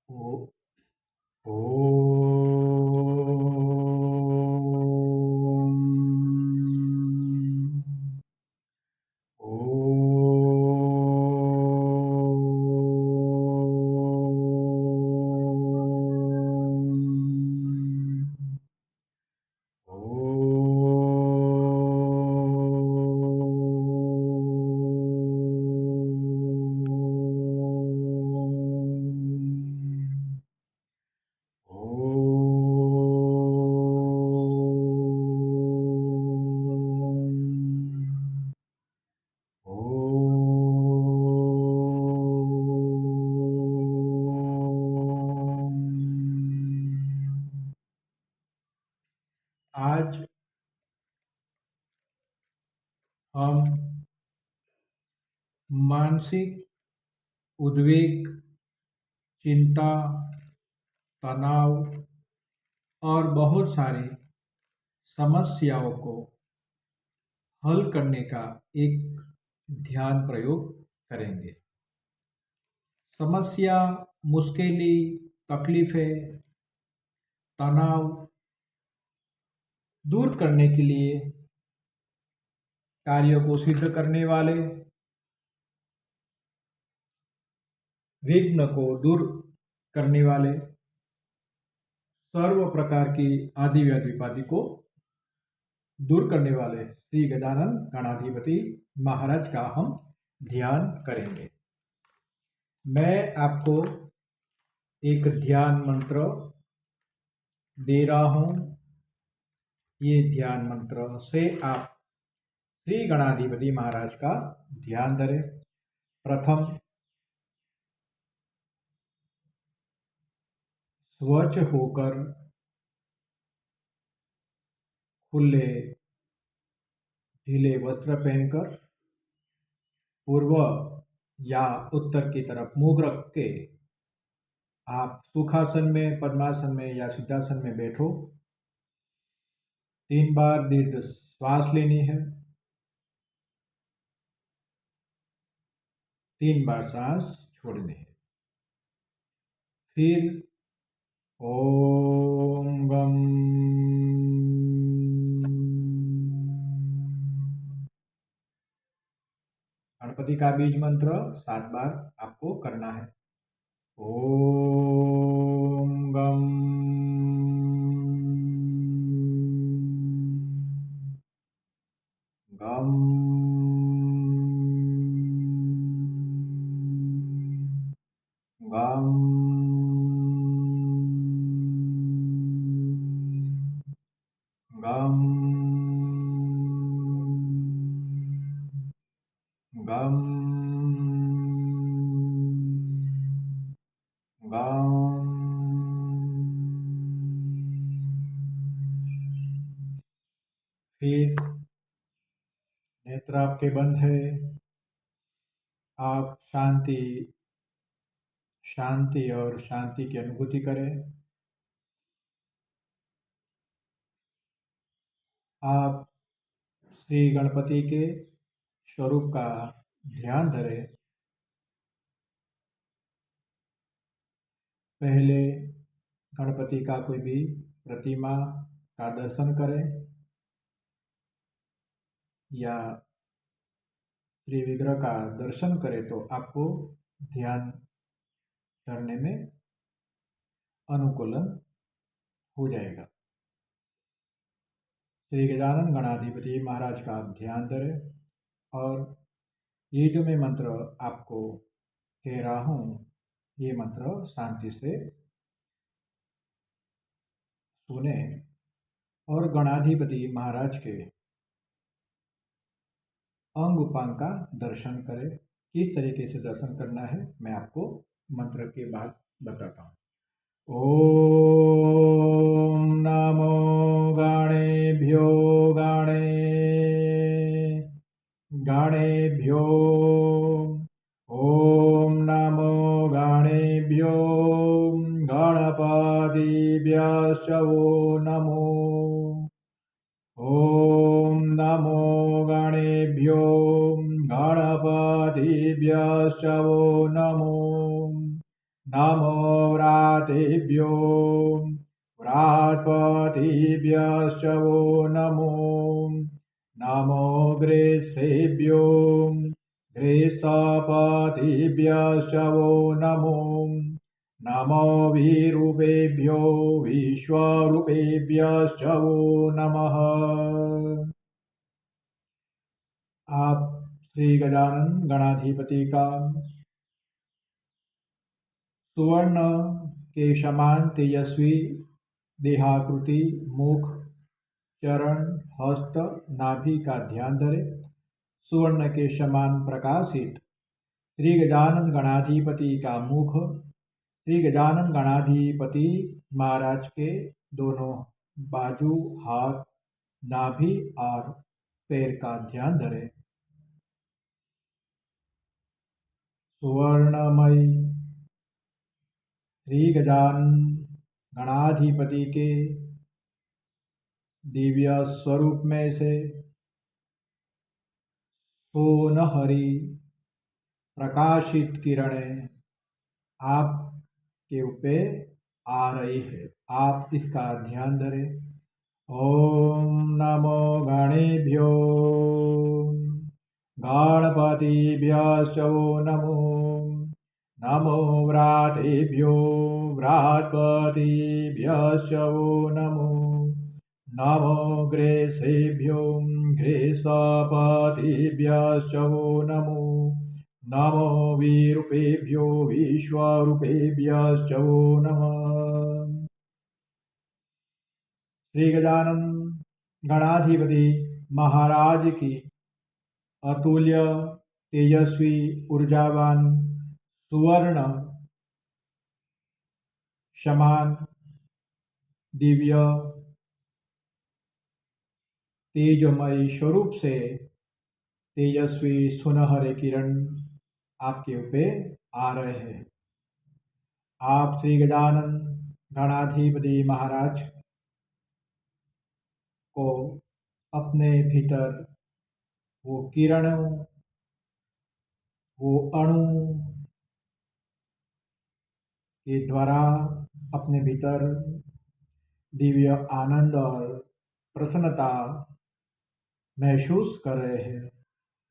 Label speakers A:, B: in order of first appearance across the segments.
A: ओ ॐ आज हम मानसिक उद्वेग, चिंता, तनाव और बहुत सारी समस्याओं को हल करने का एक ध्यान प्रयोग करेंगे। समस्या, मुश्किलें, तकलीफें, तनाव दूर करने के लिए कार्य को सिद्ध करने वाले, विघ्न को दूर करने वाले, सर्व प्रकार की आदि व्याधि उपाधि को दूर करने वाले श्री गजानन गणाधिपति महाराज का हम ध्यान करेंगे। मैं आपको एक ध्यान मंत्र दे रहा हूँ। ये ध्यान मंत्र से आप श्री गणाधिपति महाराज का ध्यान धरें। प्रथम स्वच्छ होकर खुले ढीले वस्त्र पहनकर पूर्व या उत्तर की तरफ मुख रख के आप सुखासन में, पद्मासन में या सिद्धासन में बैठो। 3 बार दीर्घ श्वास लेनी है। 3 बार सांस छोड़नी है। फिर ओम गम गणपति का बीज मंत्र 7 बार आपको करना है। ओम गम गम गम गम गम गम। फिर नेत्र आपके बंद है। आप शांति और शांति की अनुभूति करें। आप श्री गणपति के स्वरूप का ध्यान धरें। पहले गणपति का कोई भी प्रतिमा का दर्शन करें या श्री विग्रह का दर्शन करें तो आपको ध्यान करने में अनुकूलन हो जाएगा। श्री गजानन गणाधिपति महाराज का आप ध्यान धरें और ये जो मैं मंत्र आपको कह रहा हूँ, ये मंत्र शांति से सुने और गणाधिपति महाराज के अंग उपांग का दर्शन करें। किस तरीके से दर्शन करना है मैं आपको मंत्र के बाद बताता हूँ। ओम नमो गणेभ्यो गणेभ्यो। ओम नमो गणेभ्यो गणपतिभ्यश्च वो नमो। ओम नमो गणेभ्यो गणपतिभ्यश्च वो नमो। नमो व्रातेभ्यो व्रात्पतिभ्यश्च वो नमो नमो ग्रेसेभ्यो ग्रीष्मपतिभ्यश्च वो नमो नमो विरूपेभ्यो विश्वरूपेभ्यश्च वो नमः। आप श्री गजानन गणाधिपति का सुवर्ण के समान तेजस्वी देहाकृति, मुख, चरण, हस्त, नाभि का ध्यान धरें। सुवर्ण के समान प्रकाशित श्री गजानन गणाधिपति का मुख श्री गजानन गणाधिपति महाराज के दोनों बाजू, हाथ, नाभि और पैर का ध्यान धरें। सुवर्णमयी श्री गजानन गणाधिपति के दिव्य स्वरूप में से सोनहरी प्रकाशित किरणें आपके ऊपर आ रही है। आप इसका ध्यान धरें। ओम नमो गणेभ्यो गणपतिभ्यश्च वो नमो नमो व्रातेभ्यो व्रात्पतिभ्यश्च वो नमो नमो ग्रेसेभ्यो ग्रीष्मपतिभ्यश्च वो नमो नमो विरूपेभ्यो विश्वरूपेभ्यश्च वो नमः। श्री गजानन गणाधिपति महाराज की अतुल्य तेजस्वी ऊर्जावान सुवर्ण समान दिव्य तेजमय स्वरूप से तेजस्वी सुनहरे किरण आपके ऊपर आ रहे हैं। आप श्री गजानन गणाधिपति महाराज को अपने भीतर वो किरणों, वो अणु के द्वारा अपने भीतर दिव्य आनंद और प्रसन्नता महसूस कर रहे हैं।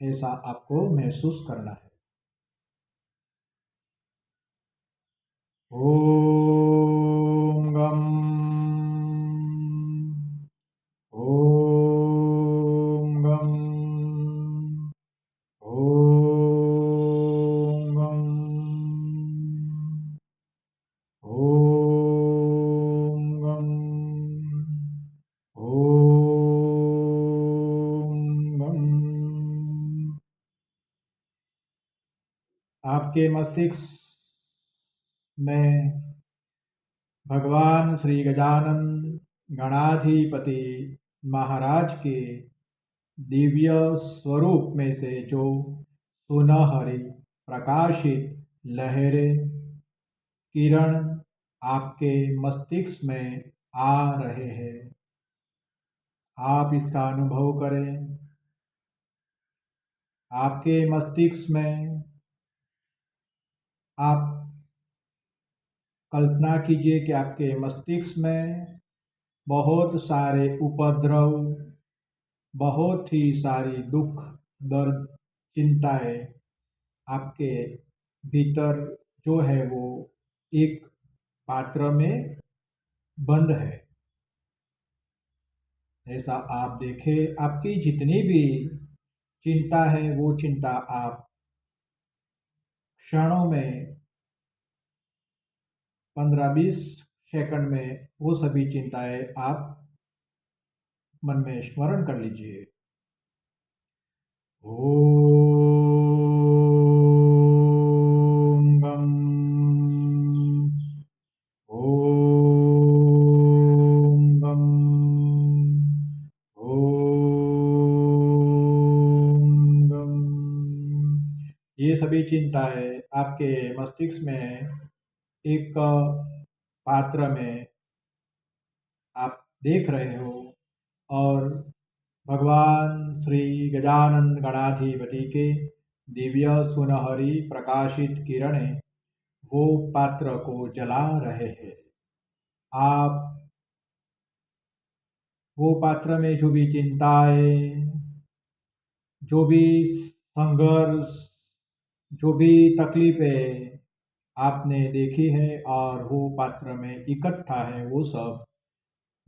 A: ऐसा आपको महसूस करना है। ओम गम ओम गम ओम गम ओम गम ओम गम। आपके मस्तिष्क में भगवान श्री गजानन गणाधिपति महाराज के दिव्य स्वरूप में से जो सुनहरी प्रकाशित लहरें, किरण आपके मस्तिष्क में आ रहे हैं। आप इसका अनुभव करें। आपके मस्तिष्क में आप कल्पना कीजिए कि आपके मस्तिष्क में बहुत सारे उपद्रव, बहुत ही सारी दुख, दर्द, चिंताएं आपके भीतर जो है वो एक पात्र में बंद है। ऐसा आप देखें। आपकी जितनी भी चिंता है वो चिंता आप क्षणों में 15-20 सेकंड में वो सभी चिंताएं आप मन में स्मरण कर लीजिए। ओम गम ओम गम ओम गम। ये सभी चिंताएं आपके मस्तिष्क में एक पात्र में आप देख रहे हो और भगवान श्री गजानन गणाधिपति के दिव्य सुनहरी प्रकाशित किरणें वो पात्र को जला रहे हैं। आप वो पात्र में जो भी चिंताएं, जो भी संघर्ष, जो भी तकलीफें आपने देखी है और वो पात्र में इकट्ठा है, वो सब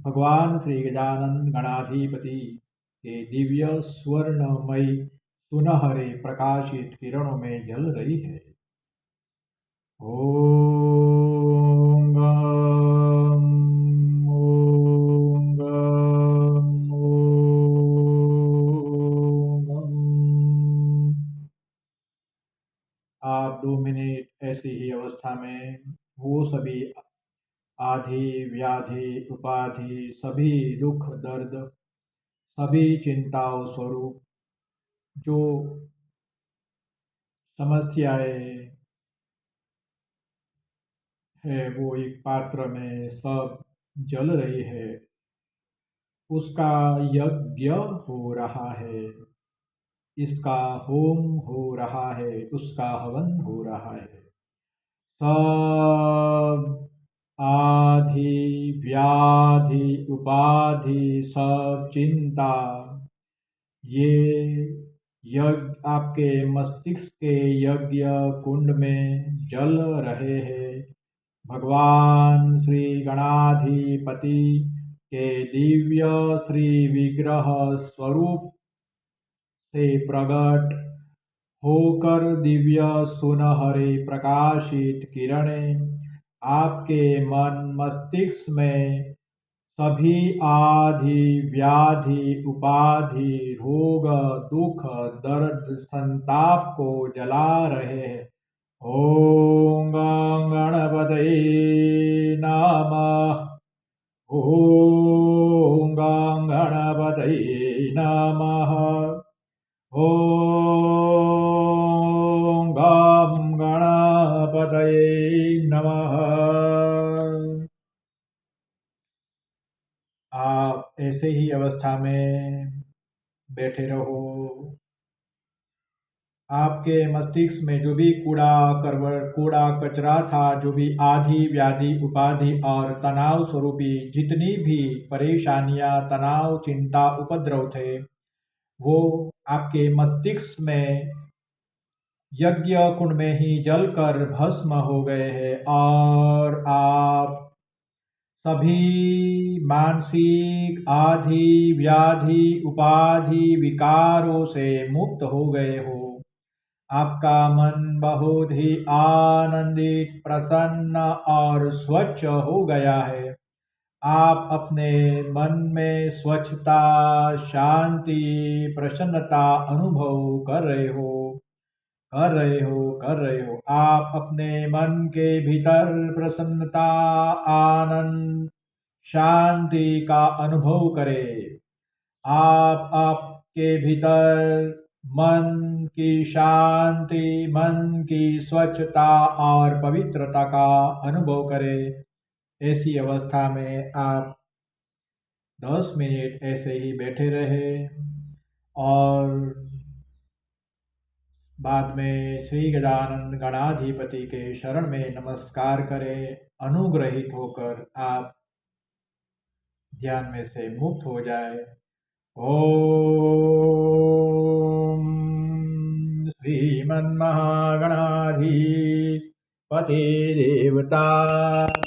A: भगवान श्री गजानन गणाधिपति के दिव्य स्वर्णमयी सुनहरे प्रकाशित किरणों में जल रही है। ओम गम, ओम गम, ओम गम। आप 2 मिनट ऐसी ही अवस्था में वो सभी आधि व्याधि उपाधि, सभी दुख दर्द, सभी चिंताओं स्वरूप जो समस्याएं है, वो एक पात्र में सब जल रही है। उसका यज्ञ हो रहा है, इसका होम हो रहा है, उसका हवन हो रहा है। सब आधि व्याधि उपाधि, सब चिंता, ये यज्ञ आपके मस्तिष्क के यज्ञ कुंड में जल रहे हैं। भगवान श्री गणाधिपति के दिव्य श्री विग्रह स्वरूप से प्रकट होकर दिव्य सुनहरे प्रकाशित किरणें आपके मन मस्तिष्क में सभी आधि व्याधि उपाधि रोग दुख दर्द संताप को जला रहे हैं। ओम गणपतये नमः। ओम गणपतये नमः। ओम गणपतये नमः। आप ऐसे ही अवस्था में बैठे रहो। आपके मस्तिष्क में जो भी कूड़ा कचरा था, जो भी आधि व्याधि उपाधि और तनाव स्वरूपी जितनी भी परेशानियां, तनाव, चिंता, उपद्रव थे, वो आपके मस्तिष्क में यज्ञ कुंड में ही जलकर भस्म हो गए हैं और आप सभी मानसिक आधि व्याधि उपाधि विकारों से मुक्त हो गए हो। आपका मन बहुत ही आनंदित, प्रसन्न और स्वच्छ हो गया है। आप अपने मन में स्वच्छता, शांति, प्रसन्नता अनुभव कर रहे हो, कर रहे हो, कर रहे हो। आप अपने मन के भीतर प्रसन्नता, आनंद, शांति का अनुभव करें। आप आपके भीतर मन की शांति, मन की स्वच्छता और पवित्रता का अनुभव करें। ऐसी अवस्था में आप 10 मिनट ऐसे ही बैठे रहे और बाद में श्री गजानन गणाधिपति के शरण में नमस्कार करें। अनुग्रहित होकर आप ध्यान में से मुक्त हो जाए। ओम श्रीमन्महागणाधिपते देवताभ्यो